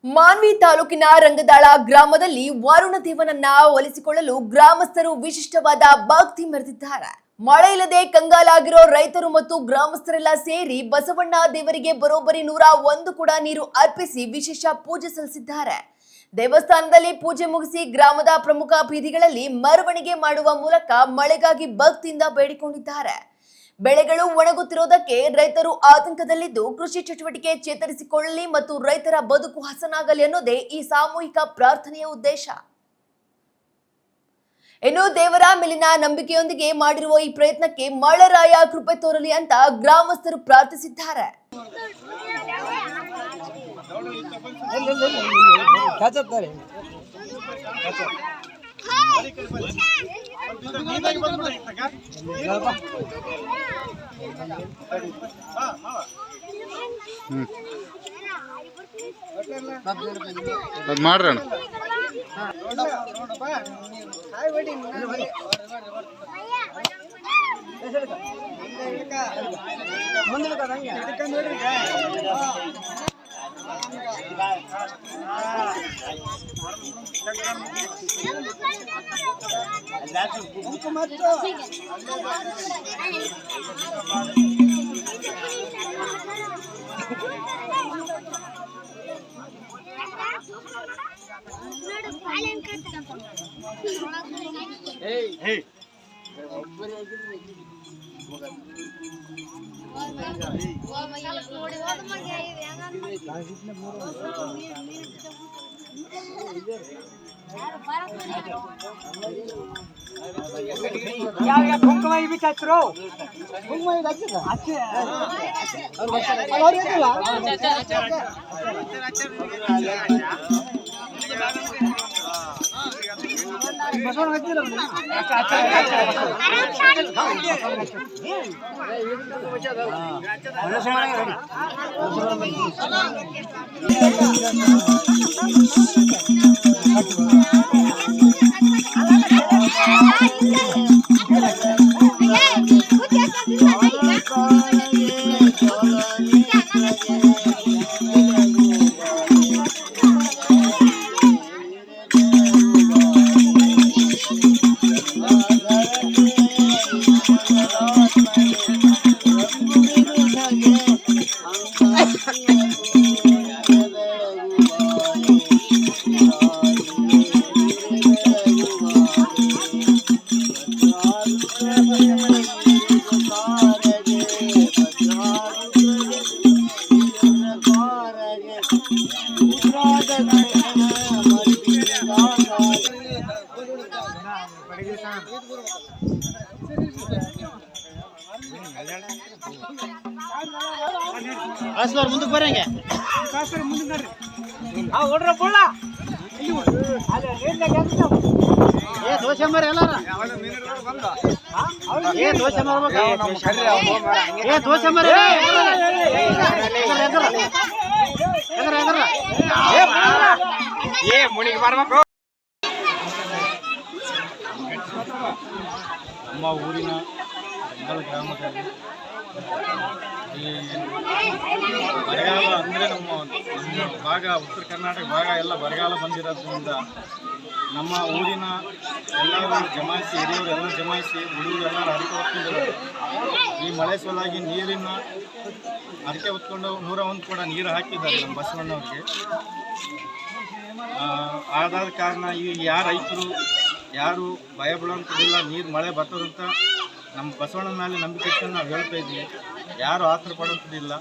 ಮಾನ್ವಿ ತಾಲೂಕಿನ ರಂಗದಾಳ ಗ್ರಾಮದಲ್ಲಿ ವರುಣ ದೇವನನ್ನ ಒಲಿಸಿಕೊಳ್ಳಲು ಗ್ರಾಮಸ್ಥರು ವಿಶಿಷ್ಟವಾದ ಭಕ್ತಿ ಮೆರೆದಿದ್ದಾರೆ. ಮಳೆ ಇಲ್ಲದೆ ಕಂಗಾಲಾಗಿರೋ ರೈತರು ಮತ್ತು ಗ್ರಾಮಸ್ಥರೆಲ್ಲ ಸೇರಿ ಬಸವಣ್ಣ ದೇವರಿಗೆ ಬರೋಬ್ಬರಿ 101 ಕೂಡ ನೀರು ಅರ್ಪಿಸಿ ವಿಶೇಷ ಪೂಜೆ ಸಲ್ಲಿಸಿದ್ದಾರೆ. ದೇವಸ್ಥಾನದಲ್ಲಿ ಪೂಜೆ ಮುಗಿಸಿ ಗ್ರಾಮದ ಪ್ರಮುಖ ಬೀದಿಗಳಲ್ಲಿ ಮೆರವಣಿಗೆ ಮಾಡುವ ಮೂಲಕ ಮಳೆಗಾಗಿ ಭಕ್ತಿಯಿಂದ ಬೇಡಿಕೊಂಡಿದ್ದಾರೆ. ಬೆಳೆಗಳು ಒಣಗುತ್ತಿರುವುದಕ್ಕೆ ರೈತರು ಆತಂಕದಲ್ಲಿದ್ದು ಕೃಷಿ ಚಟುವಟಿಕೆ ಚೇತರಿಸಿಕೊಳ್ಳಲಿ ಮತ್ತು ರೈತರ ಬದುಕು ಹಸನಾಗಲಿ ಅನ್ನೋದೇ ಈ ಸಾಮೂಹಿಕ ಪ್ರಾರ್ಥನೆಯ ಉದ್ದೇಶ. ಇನ್ನು ದೇವರ ಮೇಲಿನ ನಂಬಿಕೆಯೊಂದಿಗೆ ಮಾಡಿರುವ ಈ ಪ್ರಯತ್ನಕ್ಕೆ ಮಳೆರಾಯ ಕೃಪೆ ತೋರಲಿ ಅಂತ ಗ್ರಾಮಸ್ಥರು ಪ್ರಾರ್ಥಿಸಿದ್ದಾರೆ. ಮಾಡ್ರಣ ಮುಂದಕ್ಕೆ ಬರಂಗೆ ದೋಸೆ ಮರ ಎಲ್ಲಾರ ದೋಸೆ ದೋಸೆ ಮರ ಮುಣಿಗೆ ಬರ್ಬೇಕು. ನಮ್ಮ ಊರಿನ ರಂಗದಾಳ ಗ್ರಾಮದಲ್ಲಿ ಈ ಬರಗಾಲ ಅಂದರೆ ನಮ್ಮ ಭಾಗ ಉತ್ತರ ಕರ್ನಾಟಕ ಭಾಗ ಎಲ್ಲ ಬರಗಾಲ ಬಂದಿರೋದ್ರಿಂದ ನಮ್ಮ ಊರಿನ ಎಲ್ಲರೂ ಜಮಾಯಿಸಿ ಹಿರಿಯವರು ಎಲ್ಲ ಜಮಾಯಿಸಿ ಹುಡುಗರು ಎಲ್ಲರೂ ಹರಕೆ ಹೊತ್ಕೊಂಡಿದ್ದಾರೆ. ಈ ಮಳೆ ಸಲುವಾಗಿ ನೀರಿನ ಹರಕೆ ಹೊತ್ಕೊಂಡು 101 ಕೂಡ ನೀರು ಹಾಕಿದ್ದಾರೆ ನಮ್ಮ ಬಸವಣ್ಣವ್ರಿಗೆ. ಆದಾದ ಕಾರಣ ಈ ಯಾರು ರೈತರು ಯಾರು ಭಯ ಬೀಳುವಂಥದ್ದಿಲ್ಲ, ನೀರು ಮಳೆ ಬರ್ತದಂತ ನಮ್ಮ ಬಸವಣ್ಣನ ಮೇಲೆ ನಂಬಿಕೆ ಇಟ್ಟು ನಾವು ಹೇಳ್ತಾ ಇದ್ದೀವಿ. ಯಾರು ಆತರ ಪಡುವಂಥದ್ದಿಲ್ಲ.